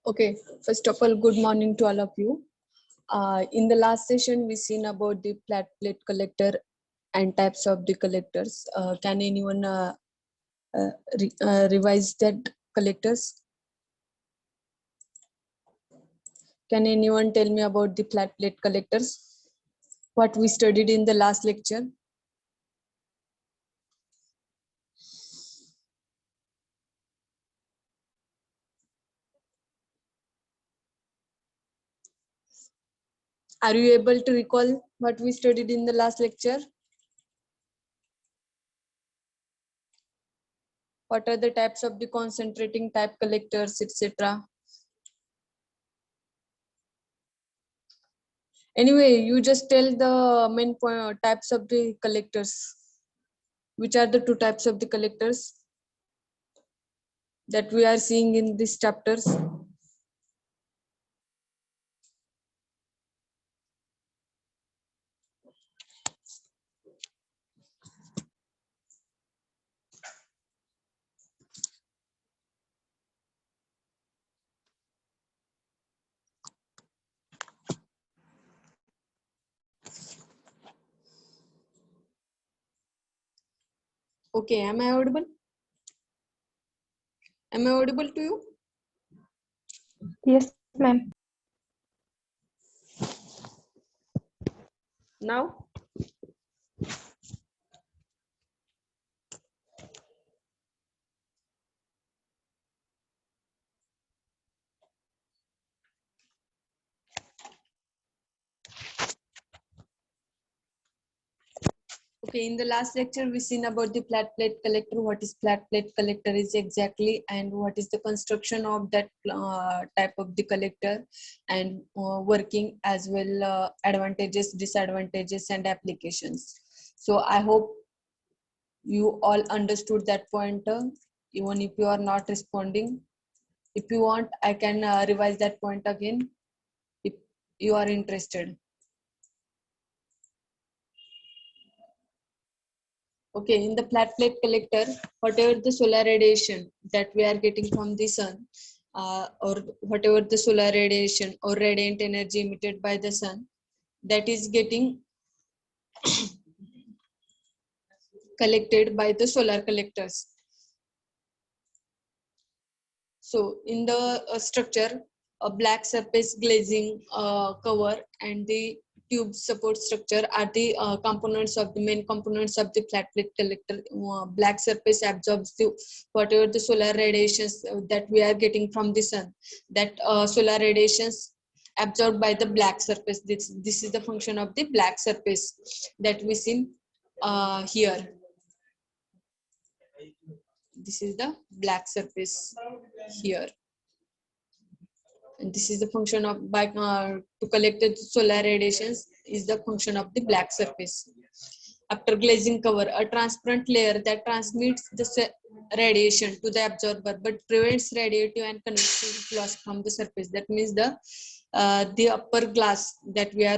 Okay, first of all, good morning to all of you. In the last session, we seen about the flat plate collector and types of the collectors. Can anyone revise that collectors? Can anyone tell me about the flat plate collectors? What we studied in the last lecture? Are you able to recall what we studied in the last lecture? What are the types of the concentrating type collectors, etc.? Anyway, you just tell the main types of the collectors. Which are the two types of the collectors that we are seeing in these chapters? Okay, am I audible? Am I audible to you? Yes, ma'am. Now? Okay, in the last lecture, we seen about the flat plate collector, what is flat plate collector is exactly, and what is the construction of that type of the collector, and working as well, advantages, disadvantages, and applications. So I hope you all understood that pointer, even if you are not responding. If you want, I can revise that point again if you are interested. Okay, in the flat plate collector, whatever the solar radiation that we are getting from the sun, or whatever the solar radiation or radiant energy emitted by the sun, that is getting collected by the solar collectors. So in the structure, a black surface glazing cover and the tube support structure are the components of the main components of the flat plate collector. Black surface absorbs the whatever the solar radiations that we are getting from the sun. That solar radiations absorbed by the black surface. This is the function of the black surface that we see here. This is the black surface here. And this is the function of to collect the solar radiations is the function of the black surface. After glazing cover, a transparent layer that transmits the radiation to the absorber but prevents radiative and convective loss from the surface. That means the upper glass that we are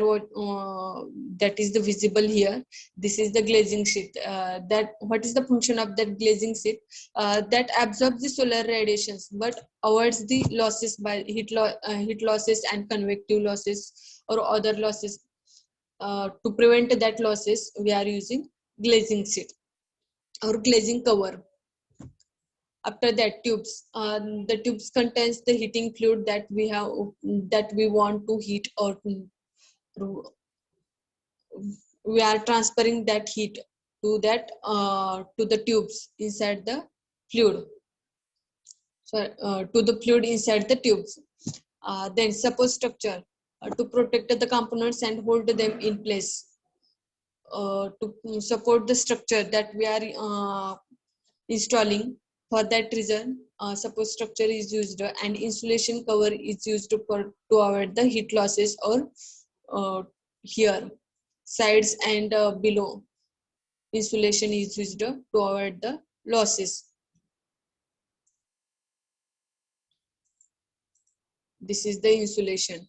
that is the visible here. This is the glazing sheet. That what is the function of that glazing sheet? That absorbs the solar radiations but avoids the losses by heat losses and convective losses or other losses. To prevent that losses, we are using glazing sheet or glazing cover. After that, tubes. The tubes contains the heating fluid that we want to heat, or we are transferring that heat to the tubes inside the fluid. So to the fluid inside the tubes. Then support structure to protect the components and hold them in place. To support the structure that we are installing. For that reason, support structure is used and insulation cover is used to avoid the heat losses, or here sides and below insulation is used to avoid the losses. This is the insulation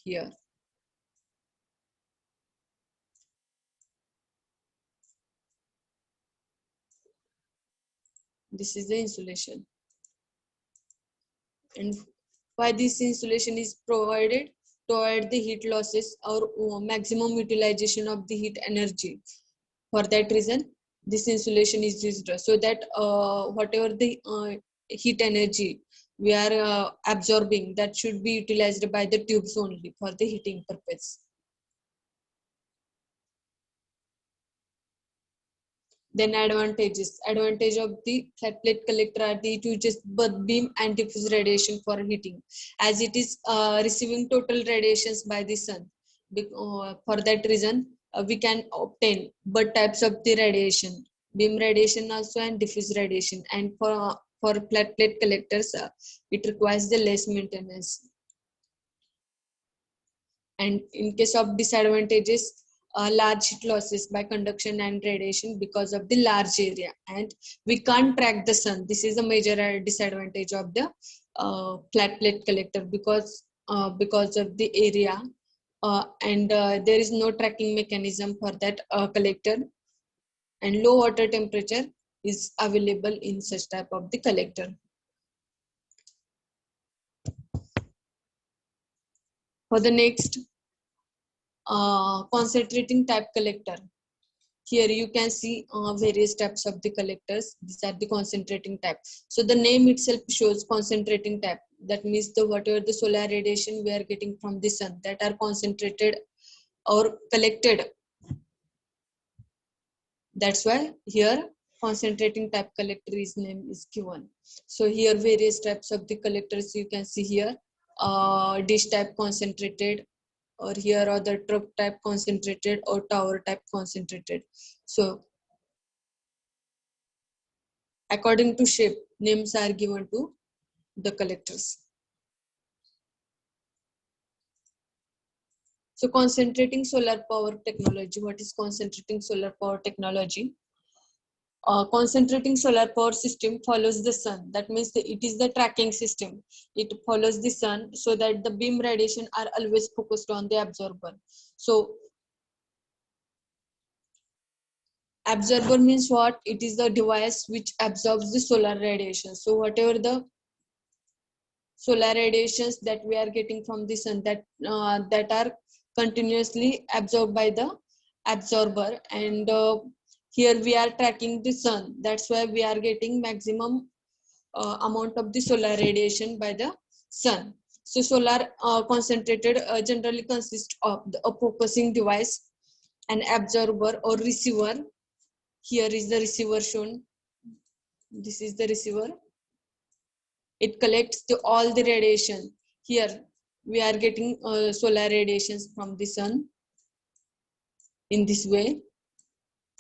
here. This is the insulation. And Why this insulation is provided? To avoid the heat losses or maximum utilization of the heat energy. For that reason, this insulation is used so that whatever the heat energy we are absorbing, that should be utilized by the tubes only for the heating purpose. Then advantages. Advantage of the flat plate collector are the it uses both beam and diffuse radiation for heating, as it is receiving total radiations by the sun. For that reason, we can obtain both types of the radiation, beam radiation also and diffuse radiation. And for flat plate collectors, it requires the less maintenance. And in case of disadvantages, large heat losses by conduction and radiation because of the large area, and we can't track the sun. This is a major disadvantage of the flat plate collector, because of the area, and there is no tracking mechanism for that collector, and low water temperature is available in such type of the collector. For the next, concentrating type collector. Here you can see various types of the collectors. These are the concentrating type. So the name itself shows concentrating type. That means the whatever the solar radiation we are getting from the sun, that are concentrated or collected. That's why here concentrating type collector is name is given. So here various types of the collectors you can see here. Dish type concentrated, or here are the truck type concentrated or tower type concentrated. So according to shape, names are given to the collectors. So concentrating solar power technology. What is concentrating solar power technology? Concentrating solar power system follows the sun. That means it is the tracking system. It follows the sun so that the beam radiation are always focused on the absorber. So absorber means what? It is the device which absorbs the solar radiation. So whatever the solar radiations that we are getting from the sun, that are continuously absorbed by the absorber, and here we are tracking the sun. That's why we are getting maximum amount of the solar radiation by the sun. So solar concentrated generally consists of a focusing device, an absorber or receiver. Here is the receiver shown. This is the receiver. It collects all the radiation. Here we are getting solar radiations from the sun in this way,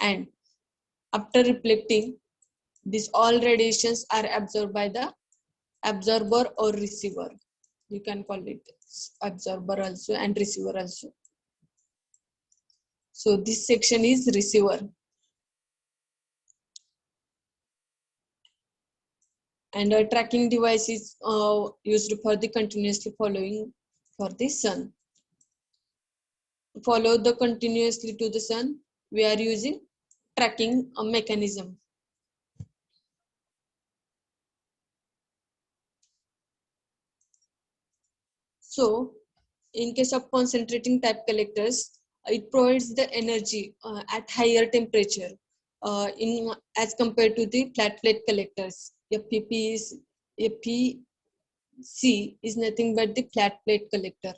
and after reflecting, these all radiations are absorbed by the absorber or receiver. You can call it absorber also and receiver also. So this section is receiver. And a tracking device is used for the continuously following for the sun. Follow the continuously to the sun, we are using tracking mechanism. So in case of concentrating type collectors, it provides the energy at higher temperature as compared to the flat plate collectors. FPC is nothing but the flat plate collector.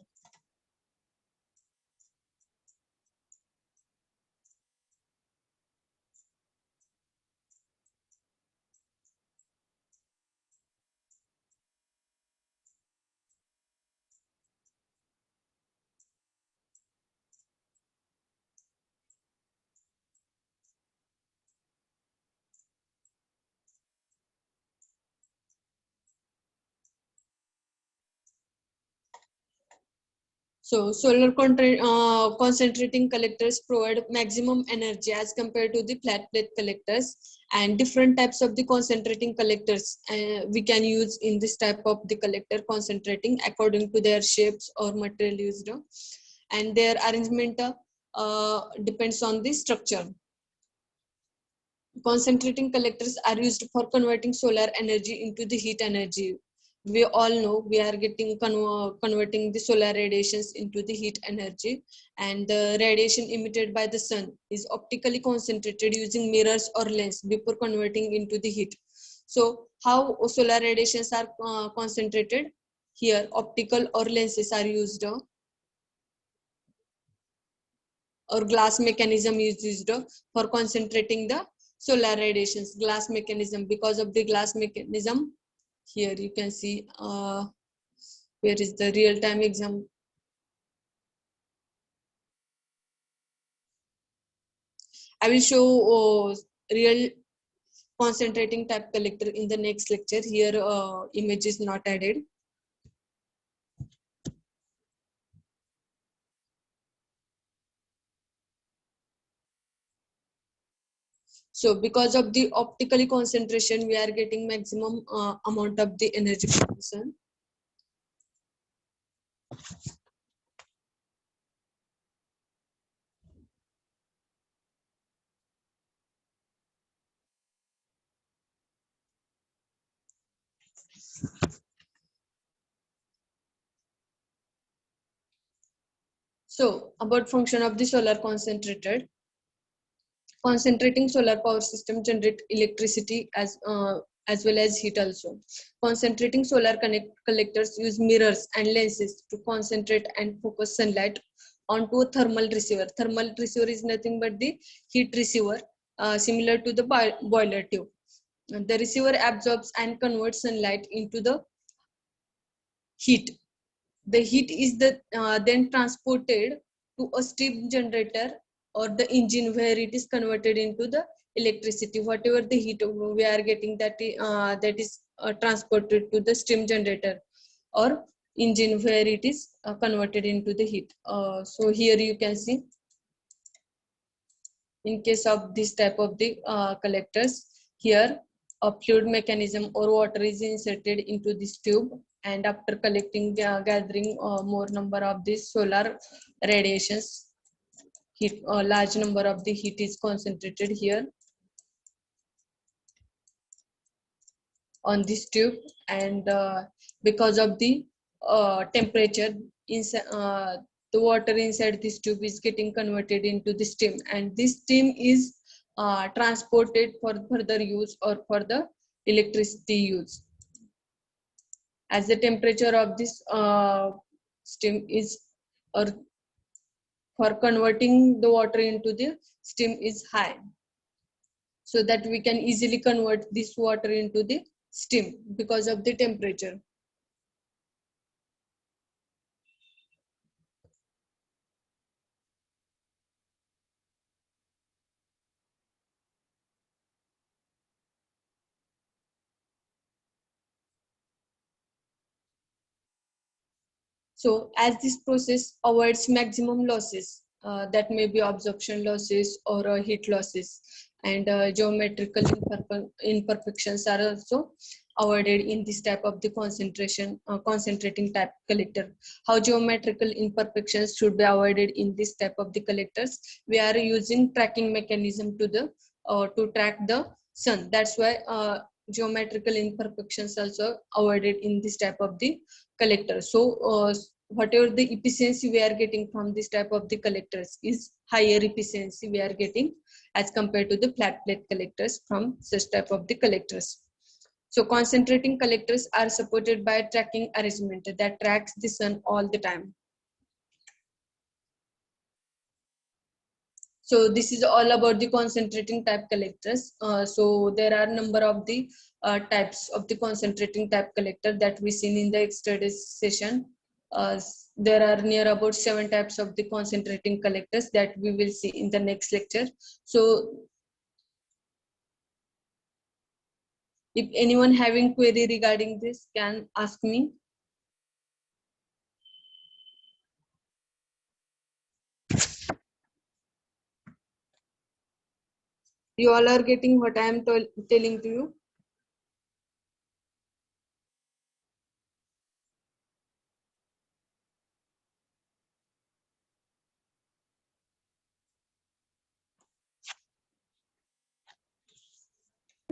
So solar concentrating collectors provide maximum energy as compared to the flat plate collectors, and different types of the concentrating collectors we can use in this type of the collector concentrating according to their shapes or material used, and their arrangement depends on the structure. Concentrating collectors are used for converting solar energy into the heat energy. we all know we are getting converting the solar radiations into the heat energy, and the radiation emitted by the sun is optically concentrated using mirrors or lens before converting into the heat. So how solar radiations are concentrated? Here optical or lenses are used, or glass mechanism is used for concentrating the solar radiations. Glass mechanism, because of the glass mechanism, here you can see where is the real-time exam. I will show real concentrating type collector in the next lecture. Here image is not added. So because of the optically concentration, we are getting maximum amount of the energy from the sun. So about function of the solar concentrated. Concentrating solar power system generate electricity as well as heat also. Concentrating solar collectors use mirrors and lenses to concentrate and focus sunlight onto a thermal receiver. Thermal receiver is nothing but the heat receiver, similar to the boiler tube. The receiver absorbs and converts sunlight into the heat. The heat is then transported to a steam generator or the engine, where it is converted into the electricity. Whatever the heat we are getting, that is transported to the steam generator or engine, where it is converted into the heat. So here you can see, in case of this type of the collectors, here a fluid mechanism or water is inserted into this tube, and after collecting gathering more number of these solar radiations, heat, a large number of the heat is concentrated here on this tube, and because of the temperature inside, the water inside this tube is getting converted into the steam, and this steam is transported for further use or for the electricity use. As the temperature of this steam is, or for converting the water into the steam is high, so that we can easily convert this water into the steam because of the temperature. So as this process avoids maximum losses, that may be absorption losses or heat losses, and geometrical imperfections are also avoided in this type of the concentrating type collector. How geometrical imperfections should be avoided in this type of the collectors? We are using tracking mechanism to track the sun. That's why geometrical imperfections also avoided in this type of the collector. So whatever the efficiency we are getting from this type of the collectors is higher efficiency we are getting as compared to the flat plate collectors from such type of the collectors. So concentrating collectors are supported by a tracking arrangement that tracks the sun all the time. So this is all about the concentrating type collectors. So there are number of the types of the concentrating type collector that we seen in the yesterday's session. There are near about 7 types of the concentrating collectors that we will see in the next lecture. So if anyone having query regarding this can ask me. You all are getting what I am telling to you.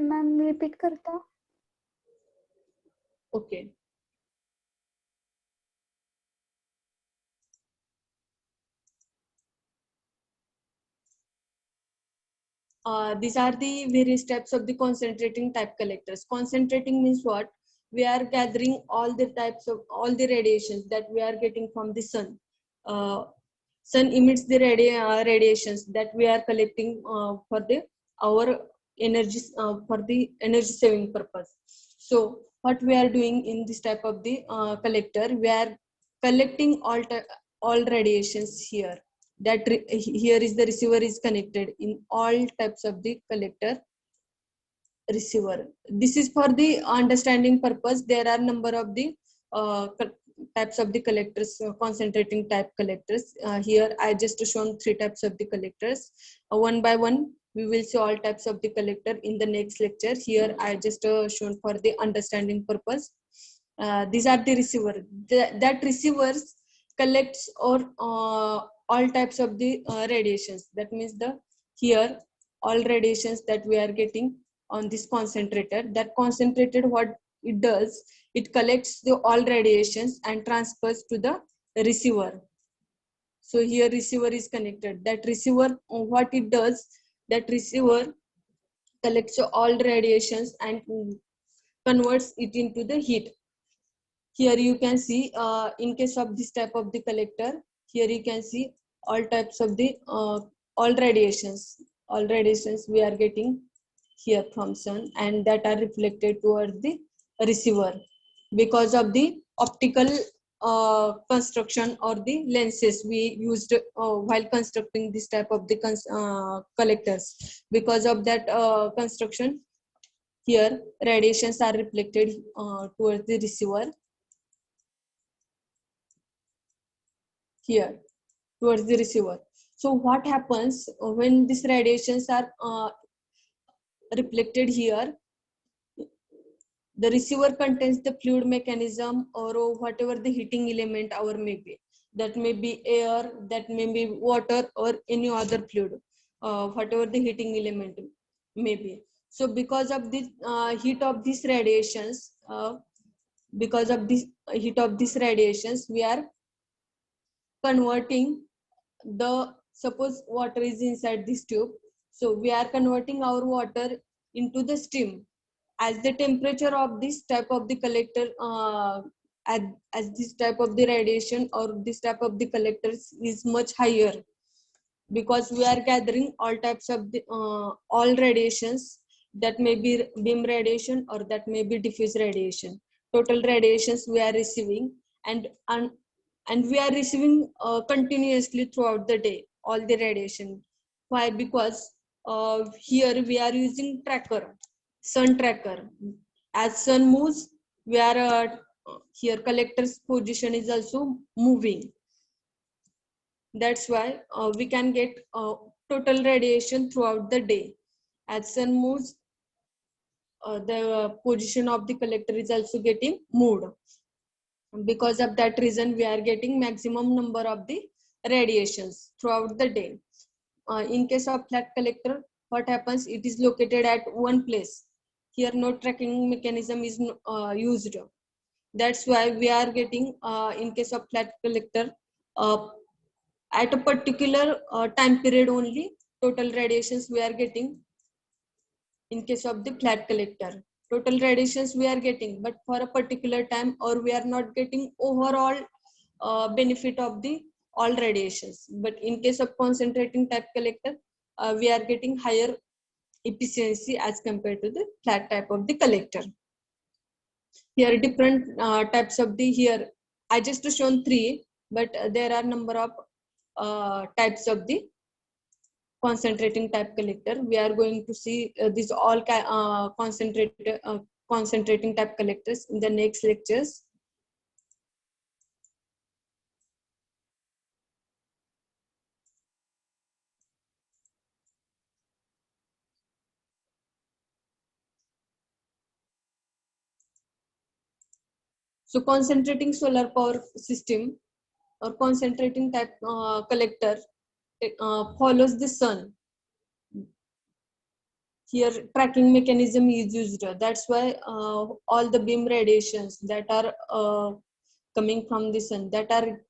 Ma'am repeat करता. Okay. these are the various types of the concentrating type collectors. Concentrating means what? We are gathering all the types of all the radiations that we are getting from the sun. Sun emits the radiations that we are collecting for the our energy for the energy saving purpose. So what we are doing in this type of the collector, we are collecting all radiations here. That here is the receiver is connected in all types of the collector receiver. This is for the understanding purpose. There are number of the types of the collectors, concentrating type collectors. Here I just shown 3 types of the collectors. One by one we will see all types of the collector in the next lecture. Here I just shown for the understanding purpose. These are the receiver. That receivers collects or all types of the radiations. That means the here all radiations that we are getting on this concentrator. That concentrated, what it does, it collects the all radiations and transfers to the receiver. So here receiver is connected. That receiver, what it does, that receiver collects all radiations and converts it into the heat. Here you can see in case of this type of the collector, here you can see all types of the all radiations we are getting here from sun, and that are reflected towards the receiver because of the optical construction or the lenses we used while constructing this type of the collectors. Because of that construction, here radiations are reflected towards the receiver here towards the receiver. So what happens when these radiations are reflected here? The receiver contains the fluid mechanism or whatever the heating element our may be. That may be air, that may be water, or any other fluid, whatever the heating element may be. So because of the heat of these radiations, because of this heat of these radiations, we are converting the, suppose water is inside this tube, so we are converting our water into the steam. As the temperature of this type of the collector as this type of the radiation or this type of the collectors is much higher, because we are gathering all types of the all radiations, that may be beam radiation or that may be diffuse radiation. Total radiations we are receiving, and we are receiving continuously throughout the day all the radiation. Why? Because here we are using tracker, sun tracker. As sun moves, we are here collector's position is also moving. That's why we can get total radiation throughout the day. As sun moves, the position of the collector is also getting moved. Because of that reason, we are getting maximum number of the radiations throughout the day. In case of flat collector, what happens? It is located at one place. Here no tracking mechanism is used. That's why we are getting in case of flat collector at a particular time period only total radiations we are getting. In case of the flat collector, total radiations we are getting, but for a particular time, or we are not getting overall benefit of the all radiations. But in case of concentrating type collector, we are getting higher efficiency as compared to the flat type of the collector. Here different types of the, here I just shown 3, but there are number of types of the concentrating type collector. We are going to see these all concentrating type collectors in the next lectures. So concentrating solar power system or concentrating type collector follows the sun. Here tracking mechanism is used. That's why all the beam radiations that are coming from the sun, that are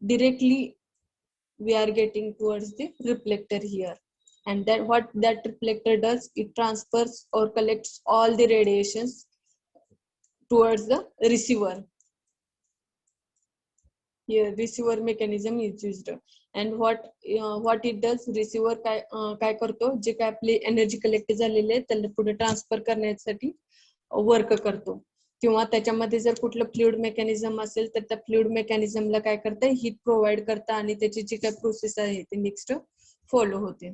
directly we are getting towards the reflector here. and that what that reflector does, it transfers or collects all the radiations towards the receiver. Here receiver mechanism is used, and what it does, receiver काय करतो, जे काय आपली energy collect झालेली आहे त्याला पुढे transfer करण्यासाठी work करतो, किंवा त्याच्यामध्ये जर कुठलं फ्लुइड मेकॅनिझम असेल तर त्या फ्लुइड मेकॅनिझमला काय करतं, हीट प्रोव्हाइड करतं आणि त्याची जी काय प्रोसेस आहे ती नेक्स्ट फॉलो होते.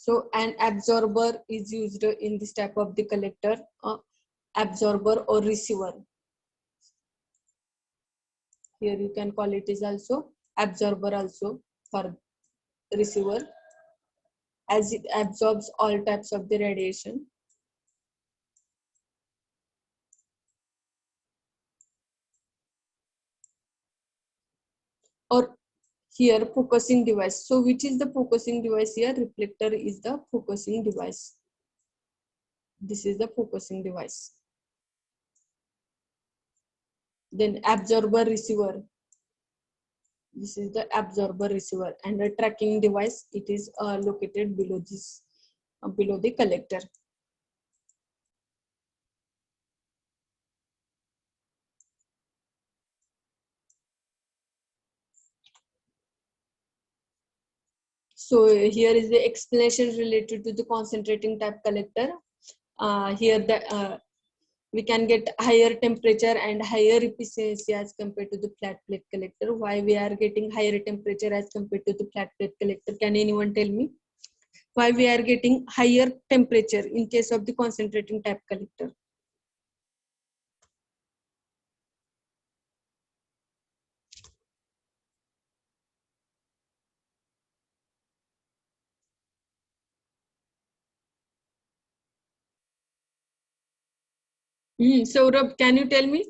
So an absorber is used in this type of the collector, absorber or receiver. Here you can call it is also absorber also for receiver, as it absorbs all types of the radiation. Or here focusing device. So which is the focusing device here? Reflector is the focusing device. This is the focusing device. Then absorber receiver. This is the absorber receiver, and the tracking device, it is located below this, below the collector. So here is the explanation related to the concentrating type collector. Here we can get higher temperature and higher efficiency as compared to the flat plate collector. Why we are getting higher temperature as compared to the flat plate collector? Can anyone tell me why we are getting higher temperature in case of the concentrating type collector? Saurabh, can you tell me?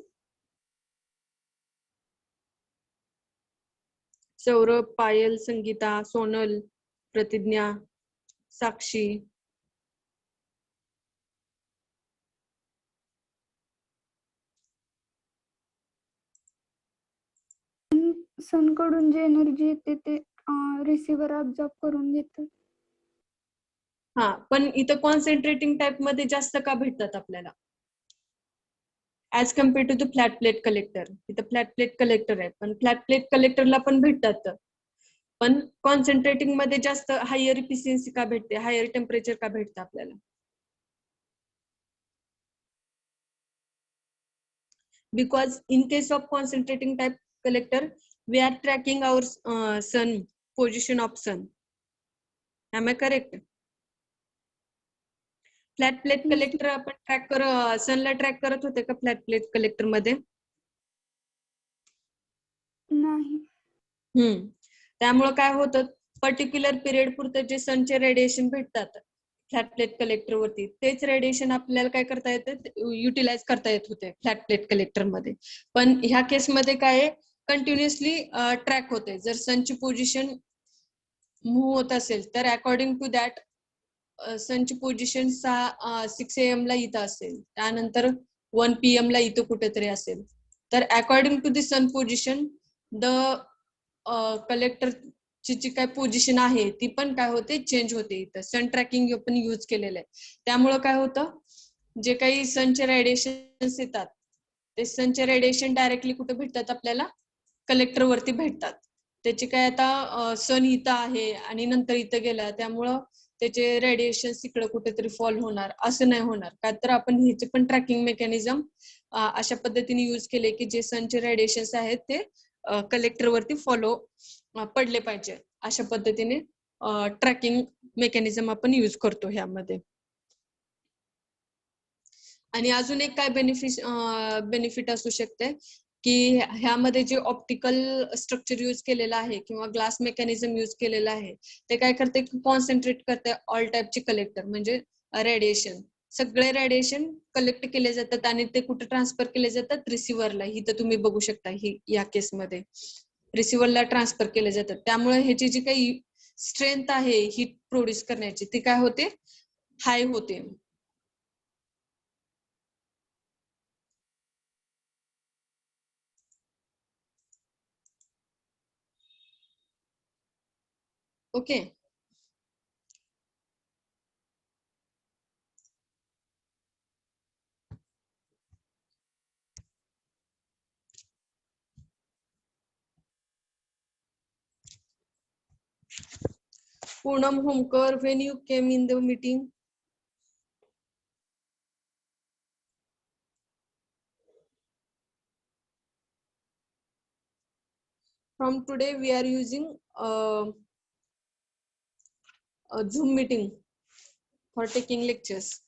Saurabh, Payal, Sangeeta, Sonal, Pratidnya, Sakshi. सन कडून जे energy येते ते receiver ऑब्झॉर्ब करून घेतात. हा, पण इथं concentrating type मध्ये जास्त का भेटतात आपल्याला as compare to the flat plate collector? इथं फ्लॅट प्लेट कलेक्टर आहे, पण फ्लॅट प्लेट कलेक्टरला पण भेटतात, पण कॉन्सन्ट्रेटिंग मध्ये जास्त हायर इफिशियन्सी का भेटते, हायर टेम्परेचर का भेटतं आपल्याला? Because in case of concentrating type collector, we are tracking our sun, position of sun. Am I correct? Flat plate collector आपण सनला ट्रॅक करत होते का फ्लॅट प्लेट कलेक्टर मध्ये? नाही. त्यामुळे काय होतं, पर्टिक्युलर पिरियड पुरतं जे सनचे रेडिएशन भेटतात फ्लॅट प्लेट कलेक्टर वरती, तेच रेडिएशन आपल्याला काय करता येतं, युटिलाइज करता येत होते फ्लॅट प्लेट कलेक्टर मध्ये. पण ह्या केस मध्ये काय कंटिन्युअसली ट्रॅक होते. जर सनची पोझिशन मूव्ह होत असेल तर अकॉर्डिंग टू दॅट सनची पोझिशन 6 AM ला इथं असेल, त्यानंतर 1 PM ला इथं कुठेतरी असेल, तर according to the sun position the कलेक्टरची जी काय पोझिशन आहे ती पण काय होते, चेंज होते. इथं सन ट्रॅकिंग पण यूज केलेलं आहे. त्यामुळं काय होतं, जे काही सनचे रेडिएशन येतात ते सनचे रेडिएशन डायरेक्टली कुठे भेटतात आपल्याला, कलेक्टर वरती भेटतात. त्याची काय आता सन इथं आहे आणि नंतर इथं गेला, त्यामुळं त्याचे रेडिएशन इकडे कुठेतरी फॉल होणार असं नाही होणार. का तर आपण ह्याचे पण ट्रॅकिंग मेकॅनिझम अशा पद्धतीने यूज केले की जे सनचे रेडिएशन आहेत ते कलेक्टर वरती फॉलो पडले पाहिजे. अशा पद्धतीने ट्रॅकिंग मेकॅनिझम आपण यूज करतो ह्यामध्ये. आणि अजून एक काय बेनिफिट असू शकते की ह्यामध्ये जे ऑप्टिकल स्ट्रक्चर यूज केलेलं आहे किंवा ग्लास मेकॅनिझम यूज केलेलं आहे ते काय करते, कॉन्सन्ट्रेट करते ऑल टाइपचे कलेक्टर, म्हणजे रेडिएशन, सगळे रेडिएशन कलेक्ट केले जातात आणि ते कुठे ट्रान्सफर केले जातात, रिसिव्हरला. इथं तुम्ही बघू शकता ही या केसमध्ये रिसिव्हरला ट्रान्सफर केले जातात. त्यामुळे ह्याची जी काही स्ट्रेंथ आहे हीट प्रोड्यूस करण्याची ती काय होते, हाय होते. Okay. Poonam Homkar, when you came in the meeting? From today, we are using a Zoom meeting for taking lectures.